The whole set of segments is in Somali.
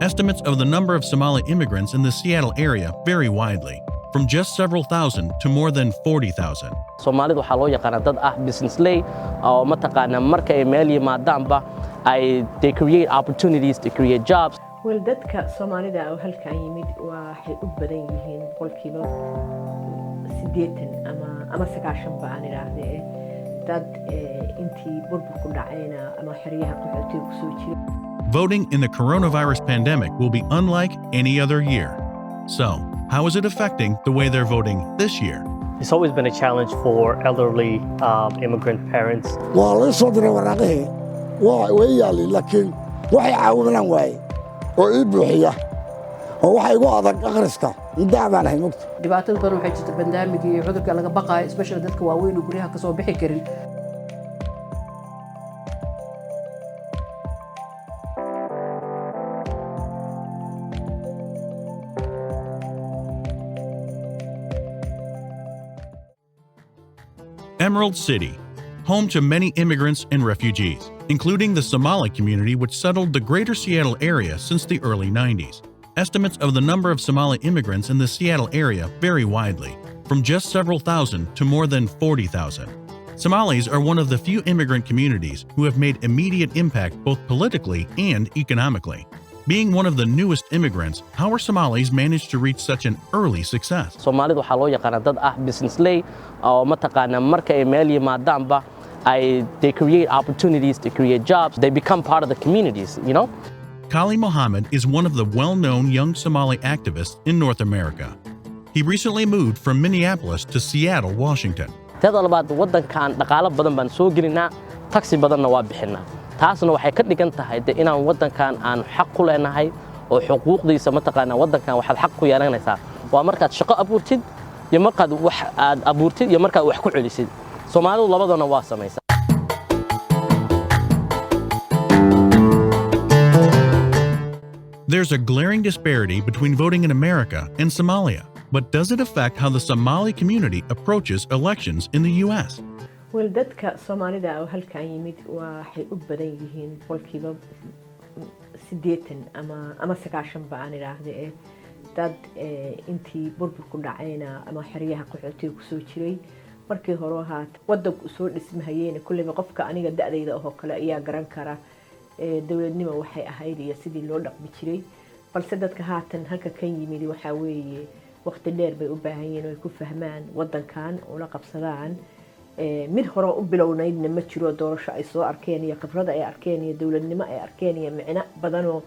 Estimates of the number of Somali immigrants in the Seattle area vary widely, from just several thousand to more than 40,000. Somali waxaa loo yaqaan dad ah businessley oo mataqaana marka ay meel yimaadaanba they create opportunities to create jobs. dadka Soomaalida oo halkan yimid waxay u badan yihiin qolkiiba 80 ama 90 baan iraahdee dad intii burburku dhacayna ama xiriyaha qaxootiga ku soo jiray. Voting in the coronavirus pandemic will be unlike any other year. So, how is it affecting the way they're voting this year? It's always been a challenge for elderly immigrant parents. Waa la soo diray waraaqihii way yaali laakiin waxay caawinayaan waay oo ii buuxiya oo waxay ugu adag akhriska intaa baan ahay mugta. Dhibaatada badan waxay jirta bandamiga iyo cudurka laga baqaayo especially dadka waaweyn oo guryaha ka soo bixi karin. Emerald City, home to many immigrants and refugees, including the Somali community which settled the greater Seattle area since the early 90s. Estimates of the number of Somali immigrants in the Seattle area vary widely, from just several thousand to more than 40,000. Somalis are one of the few immigrant communities who have made immediate impact both politically and economically. Being one of the newest immigrants, how are Somalis managed to reach such an early success? Soomaalida waxaa loo yaqaan dad ah businessley oo mataqaana marka ay meel yimaadaanba they create opportunities to create jobs. They become part of the communities, you know? Kali Mohammed is one of the well-known young Somali activists in North America. He recently moved from Minneapolis to Seattle, Washington. Tada labaad wadankan dhaqaale badan baan soo gelinaa, taxi badanna waa bixinaa. taasna waxay ka dhigan tahay inaan wadankan aan xaq ku leenahay oo xuquuqdiisa mataqaana wadankan waxaad xaq ku yeelanaysaa waa markaad shaqo abuurtid iyo markaad wax aad abuurtid iyo markaad wax ku celisid Soomaalidu labadana waa samaysaa. There's a glaring disparity between voting in America and Somalia, but does it affect how the Somali community approaches elections in the US? dadka Soomaalida oo halkan yimid waxay u badan yihiin qolkiiba 80 ama 90 baan iraahdee dad intii burburku dhacayna ama xiriyaha qaxootiga ku soo jiray markii hore wadanku soo dhismayeen kulliba qofka aniga da'dayda oo kale ayaa garan kara dawladnimo waxay ahayd iyo sidii loo dhaqmi jiray balse dadka haatan halka kan yimid waxa weeye waqti dheer bay u baahan yihiin oo ay ku fahmaan wadankan oo la qabsadaan mid hore u bilownaydna ma jiro doorasho ay soo arkeen iyo khibrad ay arkeen iyo dawladnimo ay arkeen iyo macna badan oo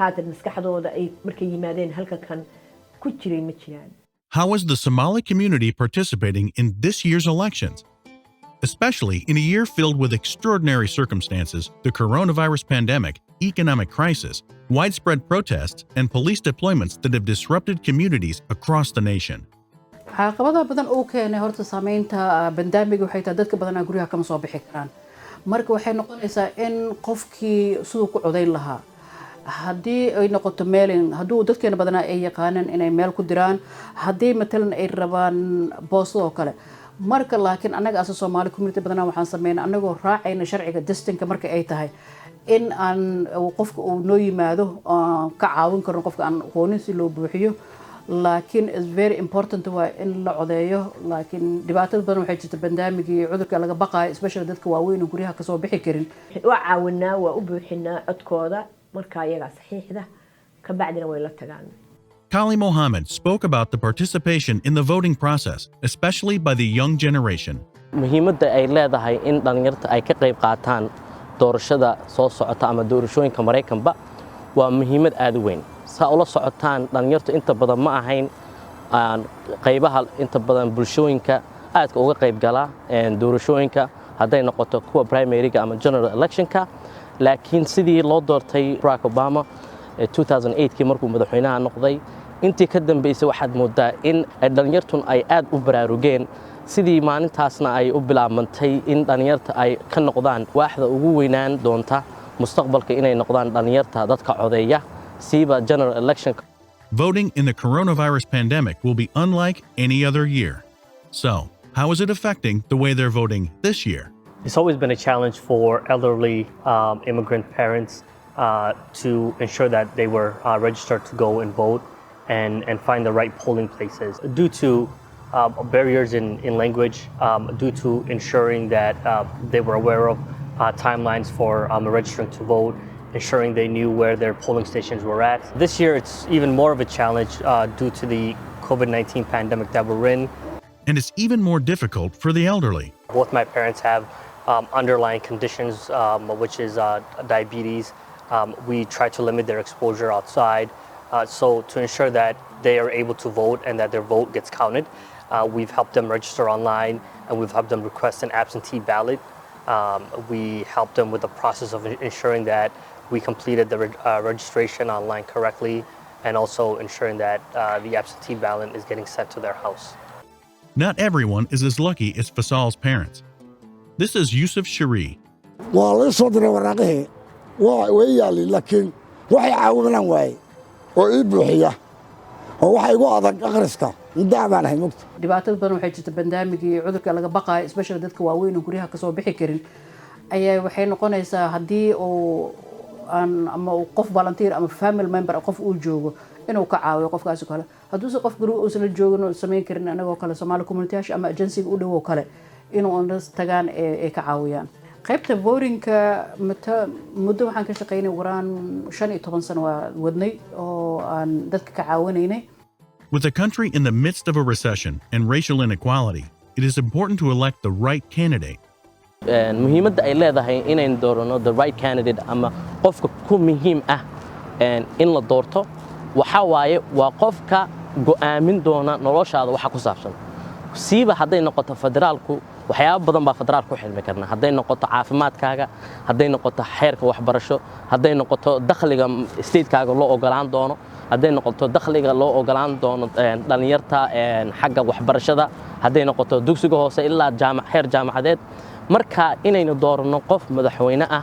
haatan maskaxdooda ay markay yimaadeen halka kan ku jiray ma jiraan. How is the Somali community participating in this year's elections? Especially in a year filled with extraordinary circumstances, the coronavirus pandemic, economic crisis, widespread protests, and police deployments that have disrupted communities across the nation. caqabada badan oo keenay horta saameynta bandamiga waxay tahay dadka badan guryaha kama soo bixi karaan marka waxay noqonaysaa in qofkii sidoo ku codeyn lahaa haddii ay noqoto mailing hadduu dadkeena badan ay yaqaanaan inay mail ku diraan haddii matalan ay rabaan boosado kale marka laakiin anaga as Somali community badan waxaan sameynaa anagoo raacayna sharciga distance marka ay tahay in aan qofka uu noo yimaado ka caawin karno qofka aan aqoonin si loo buuxiyo laakiin is very important waa in la codeeyo laakiin dhibaatada badan waxay jirta bandamiga iyo cudurka laga baqaayo especially dadka waaweyn oo guryaha ka soo bixi karin waa caawinaa waa u buuxinaa codkooda marka ayaga saxiixda ka bacdina way la tagaan. Kali Mohammed spoke about the participation in the voting process, especially by the young generation. muhiimadda ay leedahay in dhalinyarta ay ka qayb qaataan doorashada soo socota ama doorashooyinka Mareykanba waa muhiimad aad u weyn. Sa ula socotaan dhalinyartu inta badan ma ahayn qaybaha inta badan bulshooyinka aadka uga qayb gala doorashooyinka hadday noqoto kuwa primary-ga ama general election-ka laakiin sidii loo doortay Barack Obama 2008kii markuu madaxweynaha noqday intii ka dambeysay waxaad moodaa in dhalinyartun ay aad u baraarugeen sidii maalintaasna ay u bilaabantay in dhalinyarta ay ka noqdaan waaxda ugu weynaan doonta mustaqbalka inay noqdaan dhalinyarta dadka codeeya siiba general election. Voting in the coronavirus pandemic will be unlike any other year. So, how is it affecting the way they're voting this year? It's always been a challenge for elderly immigrant parents to ensure that they were registered to go and vote and find the right polling places. Due to barriers in language, due to ensuring that they were aware of timelines for registering to vote, ensuring they knew where their polling stations were at. This year, it's even more of a challenge due to the COVID-19 pandemic that we're in. And it's even more difficult for the elderly. Both my parents have underlying conditions, which is diabetes. We try to limit their exposure outside. So to ensure that they are able to vote and that their vote gets counted, we've helped them register online and we've helped them request an absentee ballot. We helped them with the process of ensuring that we completed the registration online correctly and also ensuring that the absentee ballot is getting sent to their house. Not everyone is as lucky as Faisal's parents. This is Yusuf Sharee. waa laga soo diray waraaqihii way yaalin laakiin waxay caawinaan waaye oo ii buuxiya oo waxa igu adag akhriska intaa baan ahay mugta dhibaatada badan waxay jirta bandaamigii cudurka laga baqaayo especially dadka waaweyn oo guryaha kasoo bixi karin ayaa waxay noqonaysaa haddii uu ama qof volunteer ama family member qof uu joogo inuu ka caawiyo qofkaas kale hadduusan qof guriga uusan la joogin oo samayn karin anagoo kale Somali community ama agency u dhow kale inuu tagaan ee ka caawiyaan qaybta votingka muddo waxaan ka shaqeynay waraan 15 sano waa wadnay oo aan dadka ka caawinaynay. With the country in the midst of a recession and racial inequality, it is important to elect the right candidate. muhiimadda ay leedahay inaan doorano the right candidate ama qofka ku muhiim ah in la doorto waxa waaye waa qofka go'aamin doona noloshaada waxa ku saabsan siiba hadday noqoto federaalku waxyaabo badan baa federaal ku xilmi karna hadday noqoto caafimaadkaaga hadday noqoto xeerka waxbarasho hadday noqoto dakhliga state-kaaga loo ogolaan doono hadday noqoto dakhliga loo ogolaan doono dhalinyarta xagga waxbarashada hadday noqoto dugsiga hoose ilaa heer jaamacadeed marka inaynu doorano qof madaxweyne ah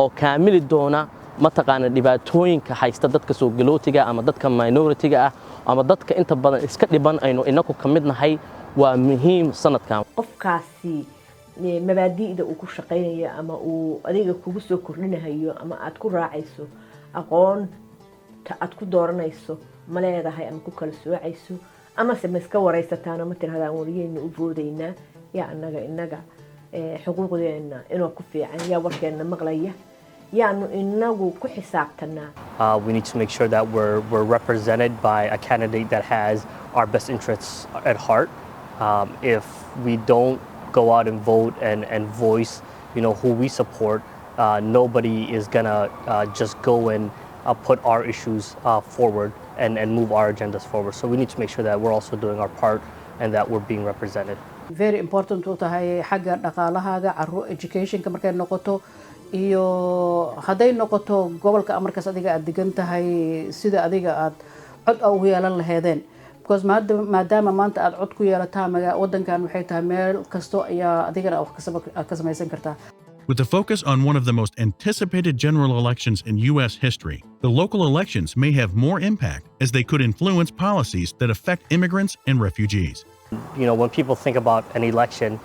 oo kaamili doona mataqaana dhibaatooyinka haysta dadka soo galootiga ama dadka minority-ga ah ama dadka inta badan iska dhiban aynu inaku ka mid nahay waa muhiim sanadkan qofkaasi mabaadi'da uu ku shaqeynayo ama uu adiga kugu soo kordhinayo ama aad ku raacayso aqoonta aad ku dooranayso ma leedahay ama ku kala soocayso ama se ma iska waraysataan ama tirahdaan wariyeyna u boodaynaa yaa inaga xuquuqdeena inuu ku fiican yaa warkeena maqlaya yaanu inagu ku xisaabtanaa. We need to make sure that we're represented by a candidate that has our best interests at heart. If we don't go out and vote and voice, who we support, nobody is gonna just go and put our issues forward and move our agendas forward. So we need to make sure that we're also doing our part and that we're being represented. Very important u tahay xagga dhaqaalahaaga educationka markay noqoto iyo haday noqoto gobolka amarkaas adiga aad degan tahay sida adiga aad cod ugu yeelan lahaydeen because maadaama maanta aad cod ku yeelataa wadankan waxay tahay meel kasto ayaa adigana wax ka samaysan kartaa. With a focus on one of the most anticipated general elections in U.S. history, the local elections may have more impact as they could influence policies that affect immigrants and refugees. When people think about an election,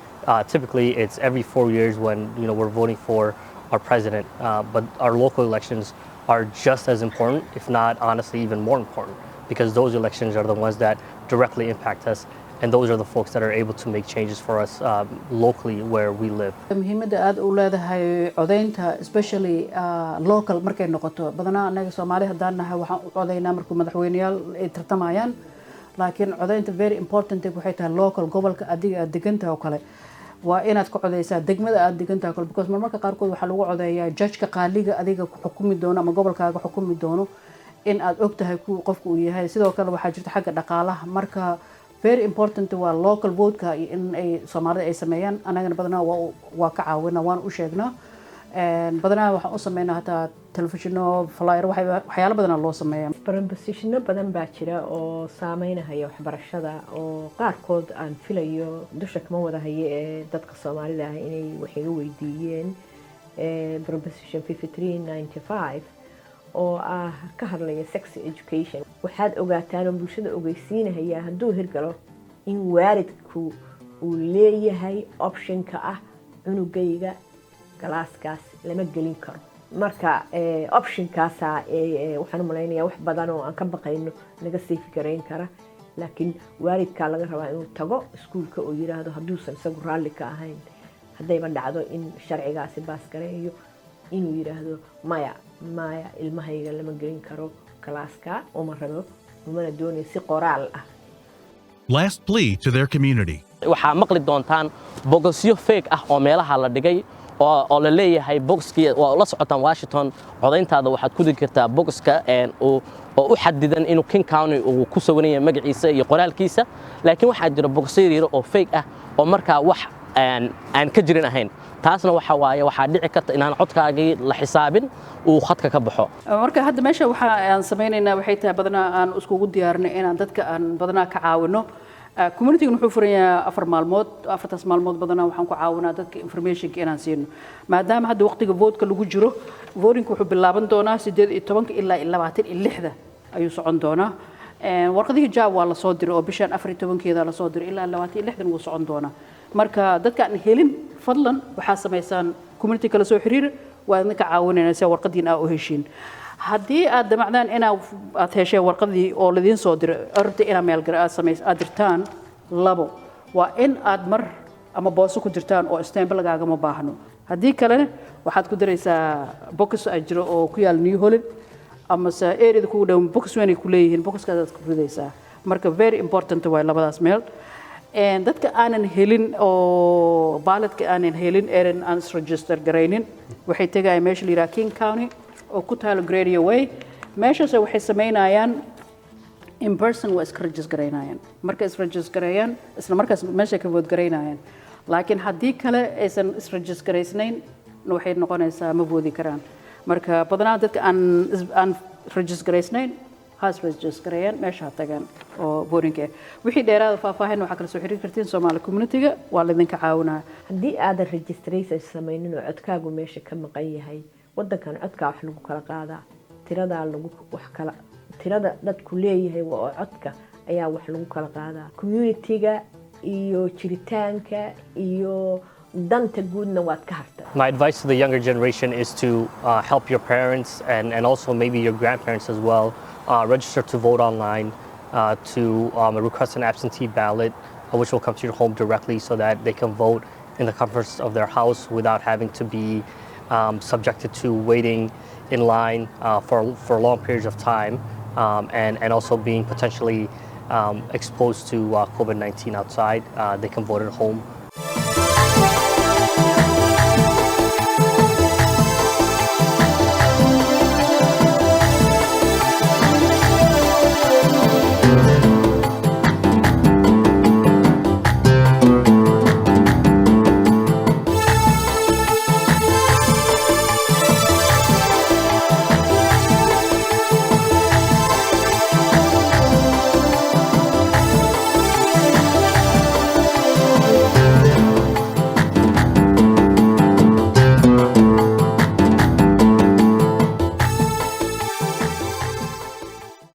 typically it's every 4 years when we're voting for our president, but our local elections are just as important, if not honestly even more important, because those elections are the ones that directly impact us, and those are the folks that are able to make changes for us locally where we live. muhiimadda aad u leedahay codeynta especially local markay noqoto badanaa anaga Soomaali hadaan nahay waxaan u codeynaa markuu madaxweynayaal ay tartamayaan laakiin codeynta very important waxay tahay local gobolka adiga aad degantahay oo kale waa inaad ku codeysaa degmada aad degantahay kale because marmarka qaarkood waxa lagu codeeyaa judge-ka qaaliga adiga ku xukumi doono ama gobolkaaga xukumi doono in aad ogtahay qofku uu yahay sidoo kale waxa jirta xagga dhaqaalaha marka very important waa local vote-ka in ay Soomaalida ay sameeyaan anagana badanaa waa ka caawina waan u sheegnaa badanaa waxaan u sameynaa hataa telefishino flyer waxyaalo badan loo sameeyaa barnaamijyo badan baa jira oo saameynaya waxbarashada oo qaarkood aan filayo dusha kama wada haye ee dadka Soomaalida ah inay waxay weydiiyeen barnaamijka 5395 oo ka hadlaya sex education waxaad ogaataan oo bulshada ogeysiinaya hadduu hirgalo in waalidku uu leeyahay optionka ah cunugayga galaaskaas lama gelin karo marka optionkaasa waxaan u malaynayaa wax badan oo aan ka baqayno naga sii fikirayn kara laakiin waalidkaa laga rabaa inuu tago iskuulka oo yidhaahdo hadduusan isagu raalli ka ahayn haddayba dhacdo in sharcigaasi baasgareeyo inuu yidhaahdo maya ilmahayga lama gelin karo kalaaska uma rabo umana doonayo si qoraal ah. Last plea to their community. waxaa maqli doontaan bogosyo fake ah oo meelaha la dhigay oo la leeyahay boxkii waa la socotaan Washington codayntaada waxaad ku digi kartaa boxka oo u xadidan inuu King County uu ku sawiran yahay magaciisa iyo qoraalkiisa laakiin waxaa jira boxyo yar oo fake ah oo markaa wax aan ka jirin ahayn taasna waxaa dhici karta inaan codkaagii la xisaabin uu khadka ka baxo marka hadda meesha waxa aan sameeynaa waxay tahay badanaa aan iskugu diyaarnay inaan dadka aan badanaa ka caawino community wuxuu furan yahay 4 maalmood 4 maalmood badanaa waxaan ku caawinaa dadka information inaan siino maadaama hadda waqtiga vote-ka lagu jiro voting wuxuu bilaaban doonaa 18 ilaa 26 ayuu socon doonaa warqadihii jaab waa la soo diray oo bishan 14keeda la soo diray ilaa 26 wuu socon doonaa marka dadka aan helin fadlan waxaa sameeysan community kala soo xiriir waa idinka caawinayna si warqadiina u heshiin haddii aad damacdaan inaad heshay warqadii oo ladin soo diray arrinta ina meel gaar aad dirtaan labo waa in aad mar ama booso ku dirtaan oo stamp lagaaga ma baahno haddii kale waxaad ku diraysaa box ajiro oo ku yaal New Holland ama sa area ku dhow box weyn ku leeyihiin boxkaas ku ridaysaa marka very important way labadaas meel dadka aanan helin oo baaladka aanan helin aan register garaynin waxay tagay meesha la King County oo ku taalo Grady Way meeshaas waxay sameynayaan in person waa iska register garaynayaan marka is register garayaan isla markaas meesha ka vote garaynayaan laakiin haddii kale aysan is register garaysnayn waxay noqonaysaa ma voodi karaan marka badanaa dadka aan register garaysnayn has register garayaan meesha tagaan oo voting-ka wixii dheeraad faahfaahin waxa kala soo xiriir kartiin Somali community-ga waa idinka caawinaa haddii aad registration sameeynin oo codkaagu meesha ka maqan yahay wadankan codka wax lagu kala qaadaa tirada dadku leeyahay waa codka ayaa wax lagu kala qaadaa community-ga iyo jiritaanka iyo danta guudna waad ka hartaa. My advice to the younger generation is to help your parents and also maybe your grandparents as well register to vote online to request an absentee ballot which will come to your home directly so that they can vote in the comforts of their house without having to be subjected to waiting in line for long periods of time and also being potentially exposed to COVID-19 outside. They can vote at home